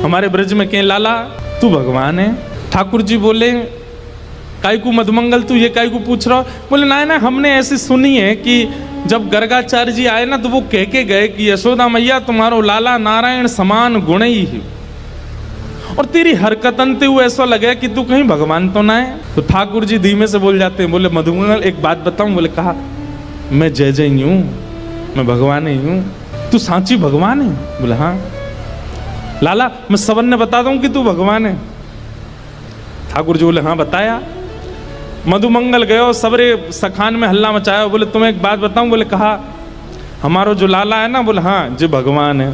हमारे ब्रज में के लाला तू भगवान है। ठाकुर जी बोले काई को मधुमंगल तू ये काई को पूछ रहा हो? बोले ना हमने ऐसी सुनी है कि जब गर्गाचार्य जी आए ना तो वो कह के गए कि यशोदा मैया तुम्हारो लाला नारायण समान गुण ही है, और तेरी हरकतन ते हुए ऐसा लगे कि तू कहीं भगवान तो ना है। तो ठाकुर जी धीमे से बोल जाते हैं, बोले मधुमंगल एक बात बताऊं? बोले कहा मैं जय जय ही हूं, मैं भगवान ही हूं। तू सांची भगवान है? बोले हाँ। लाला मैं सबन ने बता दूं कि तू भगवान है? ठाकुर जी बोले हाँ बताया। मधुमंगल गयो, सबरे सखान में हल्ला मचाया। बोले तुम्हें एक बात बताऊं? बोले कहा हमारो जो लाला है ना, बोले हाँ जो भगवान है।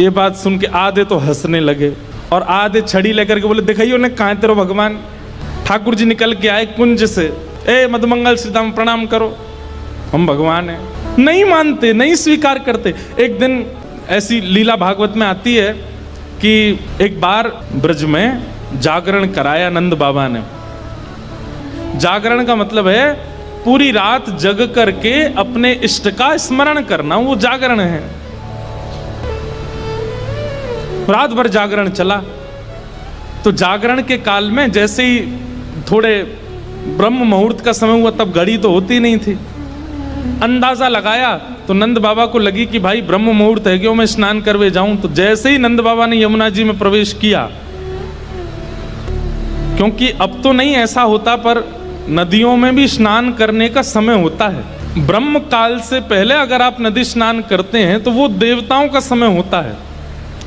ये बात सुन के आधे तो हंसने लगे और आधे छड़ी लेकर के बोले दिखाइयो ने कहाँ तेरो भगवान। ठाकुर जी निकल के आए कुंज से, ए मधुमंगल सीताराम प्रणाम करो, हम भगवान हैं। नहीं मानते, नहीं स्वीकार करते। एक दिन ऐसी लीला भागवत में आती है कि एक बार ब्रज में जागरण कराया नंद बाबा ने। जागरण का मतलब है पूरी रात जग करके अपने इष्ट का स्मरण करना, वो जागरण है। रात भर जागरण चला। तो जागरण के काल में जैसे ही थोड़े ब्रह्म मुहूर्त का समय हुआ, तब घड़ी तो होती नहीं थी, अंदाजा लगाया तो नंद बाबा को लगी कि भाई ब्रह्म मुहूर्त है, क्यों मैं स्नान करवे जाऊं। तो जैसे ही नंद बाबा ने यमुना जी में प्रवेश किया, क्योंकि अब तो नहीं ऐसा होता पर नदियों में भी स्नान करने का समय होता है। ब्रह्म काल से पहले अगर आप नदी स्नान करते हैं तो वो देवताओं का समय होता है,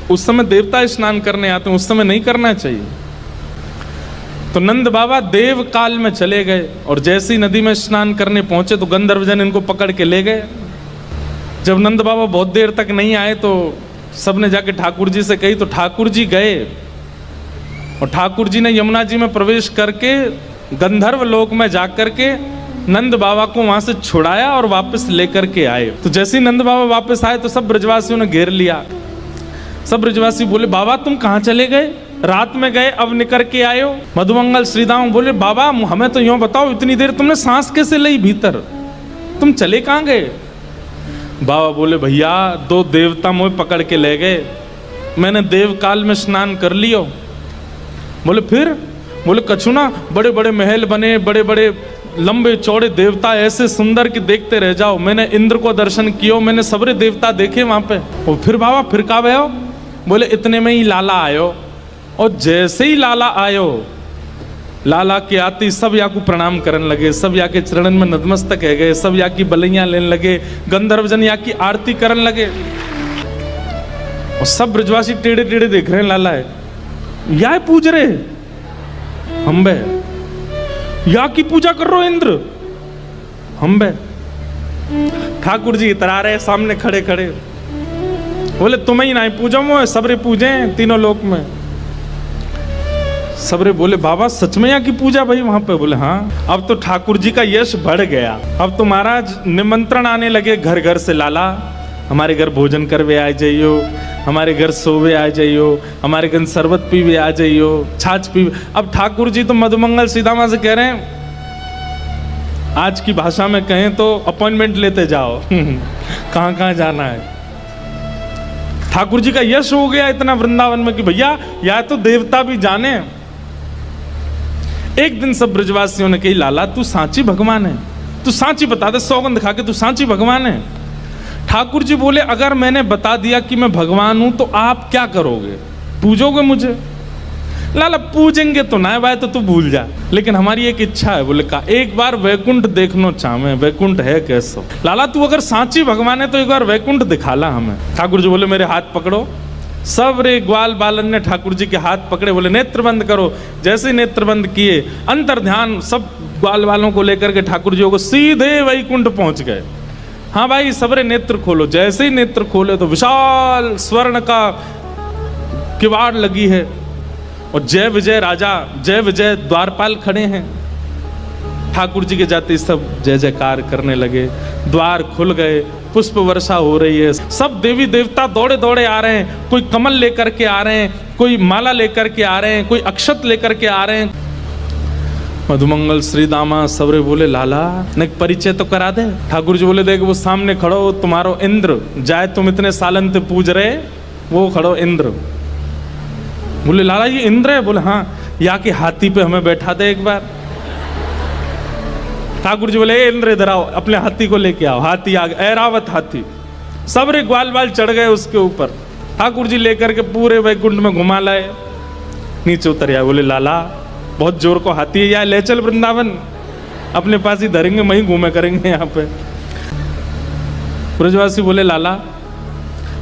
उस समय देवता स्नान करने आते हैं, उस समय नहीं करना चाहिए। तो नंद बाबा देव काल में चले गए और जैसे ही नदी में स्नान करने पहुंचे तो गंधर्वजन इनको पकड़ के ले गए। जब नंद बाबा बहुत देर तक नहीं आए तो सबने जाके ठाकुर जी से कही, तो ठाकुर जी गए और ठाकुर जी ने यमुना जी में प्रवेश करके गंधर्व लोक में जाकर के नंद बाबा को वहां से छुड़ाया और वापस लेकर के आए। तो जैसे ही नंद बाबा वापस आए तो सब ब्रजवासियों ने घेर लिया। सब ब्रजवासी बोले बाबा तुम कहाँ चले गए? रात में गए अब निकल के आए हो। मधुमंगल श्रीदाम बोले बाबा हमें तो यूं बताओ, इतनी देर तुमने सांस कैसे ली भीतर, तुम चले कहाँ गए? बाबा बोले भैया दो देवता मुझे पकड़ के ले गए, मैंने देव काल में स्नान कर लियो। बोले फिर? बोले कछु ना, बड़े बड़े महल बने, बड़े बड़े लंबे चौड़े देवता ऐसे सुंदर कि देखते रह जाओ। मैंने इंद्र को दर्शन किया, मैंने सबरे देवता देखे वहां पे। और फिर बाबा फिर कहाँ गए हो? बोले इतने में ही लाला आयो, और जैसे ही लाला आयो, लाला के आते सब या को प्रणाम करने लगे, सब या के चरणन में नतमस्तक है गए, सब या की बलैया लेने लगे, गंधर्वजन या की आरती करने लगे। और सब ब्रजवासी टेढ़े टेढ़े देख रहे हैं, लाला है या पूज रहे हम बे, या की पूजा कर रहे हो इंद्र हम बे। ठाकुर जी इतरा रहे सामने खड़े खड़े, बोले तुम्हें ही नहीं पूजा वो सबरे पूजे तीनों लोक में। सबरे बोले बाबा सच में यहाँ की पूजा भाई वहां पे? बोले हाँ। अब तो ठाकुर जी का यश बढ़ गया, अब तो महाराज निमंत्रण आने लगे घर घर से, लाला हमारे घर भोजन करवे आ जाइयो, हमारे घर सोवे आ जाइयो, हमारे घर शरबत पीवे आ जाइयो, छाछ पीवे। अब ठाकुर जी तो मधुमंगल सीतामा से कह रहे हैं, आज की भाषा में कहें तो अपॉइंटमेंट लेते जाओ कहाँ कहाँ जाना है। ठाकुर जी का यश हो गया इतना वृंदावन में कि भैया या तो देवता भी जाने। एक दिन सब ब्रजवासियों ने कही लाला तू सांची भगवान है, तू सांची बता दे, सौगंध खा के तू सांची भगवान है। ठाकुर जी बोले अगर मैंने बता दिया कि मैं भगवान हूं तो आप क्या करोगे? पूजोगे मुझे? लाला पूजेंगे तो ना भाई, तो तू भूल जा, लेकिन हमारी एक इच्छा है। बोले का एक बार वैकुंठ देखना चाहे, वैकुंठ है कैसो? लाला तू अगर सांची भगवान है तो एक बार वैकुंठ दिखाला हमें। ठाकुर जी बोले मेरे हाथ पकड़ो। सब रे ग्वाल बालन ने ठाकुर जी के हाथ पकड़े, बोले नेत्र बंद करो। जैसे नेत्र बंद किए, अंतर ध्यान सब ग्वाल वालों को लेकर के ठाकुर जी को सीधे वैकुंठ पहुंच गए। हाँ भाई सबरे नेत्र खोलो। जैसे ही नेत्र खोले तो विशाल स्वर्ण का किवाड़ लगी है और जय विजय राजा, जय विजय द्वारपाल खड़े हैं। ठाकुर जी के जाते सब जय जयकार करने लगे, द्वार खुल गए, पुष्प वर्षा हो रही है, सब देवी देवता दौड़े दौड़े आ रहे हैं। कोई कमल लेकर के आ रहे हैं, कोई माला लेकर के आ रहे हैं, कोई अक्षत लेकर के आ रहे हैं। मधुमंगल श्रीदामा सबरे बोले लाला ने परिचय तो करा दे। ठाकुर जी बोले देख वो सामने खड़ो तुम्हारो इंद्र, जाए तुम इतने सालन ते पूज रहे, वो खड़ो इंद्र। बोले लाला ये इंद्र है? बोले हाँ। या के हाथी पे हमें बैठा दे एक बार। ठाकुर जी बोले ए इंद्र इधर आओ, अपने हाथी को लेके आओ। हाथी आ गया, ऐरावत हाथी, सब रे ग्वाल बाल चढ़ गए उसके ऊपर। ठाकुर जी लेकर के पूरे वैकुंठ में घुमा लाए, नीचे उतर आए। बोले लाला बहुत जोर को हाथी है, या ले चल वृंदावन, अपने पास ही धरेंगे, वहीं घूमे करेंगे यहाँ पे। ब्रजवासी बोले लाला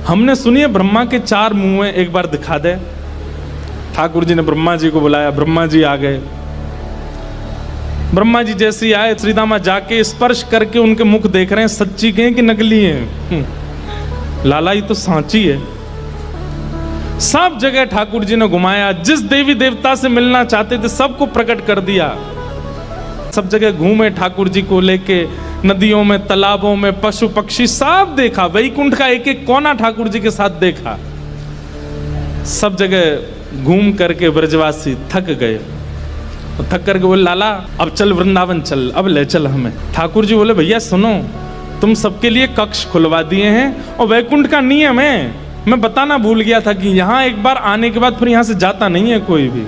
हमने सुनी है ब्रह्मा के 4 मुंह हैं, एक बार दिखा दे। ठाकुर जी ने ब्रह्मा जी को बुलाया, ब्रह्मा जी आ गए। ब्रह्मा जी जैसे ही आए, श्रीदामा जाके स्पर्श करके उनके मुख देख रहे हैं, सच्ची के हैं कि नकली हैं? लाला ये तो सांची है। सब जगह ठाकुर जी ने घुमाया, जिस देवी देवता से मिलना चाहते थे सबको प्रकट कर दिया। सब जगह घूमे ठाकुर जी को लेके, नदियों में, तालाबों में, पशु पक्षी सब देखा। वैकुंठ का एक एक कोना ठाकुर जी के साथ देखा। सब जगह घूम करके ब्रजवासी थक गए। थक करके बोले लाला अब चल वृंदावन चल, अब ले चल हमें। ठाकुर जी बोले भैया सुनो, तुम सबके लिए कक्ष खुलवा दिए हैं और वैकुंठ का नियम है, मैं बताना भूल गया था कि यहाँ एक बार आने के बाद फिर यहाँ से जाता नहीं है कोई भी।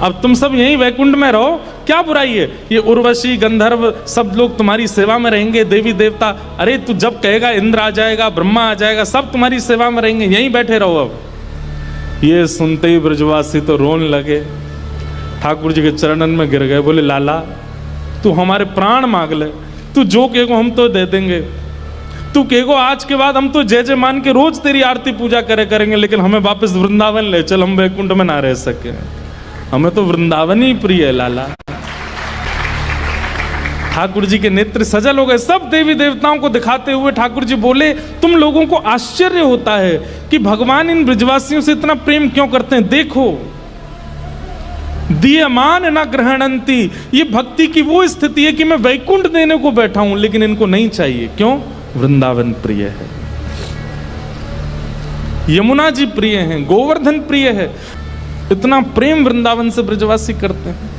अब तुम सब यहीं वैकुंठ में रहो, क्या बुराई है? ये उर्वशी गंधर्व सब लोग तुम्हारी सेवा में रहेंगे, देवी देवता। अरे तू जब कहेगा इंद्र आ जाएगा, ब्रह्मा आ जाएगा, सब तुम्हारी सेवा में रहेंगे, यहीं बैठे रहो। अब ये सुनते ही ब्रजवासी तो रोने लगे, ठाकुर जी के चरणन में गिर गए। बोले लाला तू हमारे प्राण मांग ले, तू जो कहेगो हम तो दे देंगे। तू कहेगो आज के बाद हम तो जय जय मान के रोज तेरी आरती पूजा करे करेंगे, लेकिन हमें वापस वृंदावन ले चल, हम वैकुंठ में ना रह सके। हमें तो वृंदावन ही प्रिय है लाला। ठाकुर जी के नेत्र सजल हो गए। सब देवी देवताओं को दिखाते हुए ठाकुर जी बोले तुम लोगों को आश्चर्य होता है कि भगवान इन ब्रजवासियों से इतना प्रेम क्यों करते हैं। देखो दीयमान न ग्रहणंती, ये भक्ति की वो स्थिति है कि मैं वैकुंठ देने को बैठा हूं लेकिन इनको नहीं चाहिए। क्यों? वृंदावन प्रिय है, यमुना जी प्रिय हैं, गोवर्धन प्रिय है। इतना प्रेम वृंदावन से ब्रजवासी करते हैं।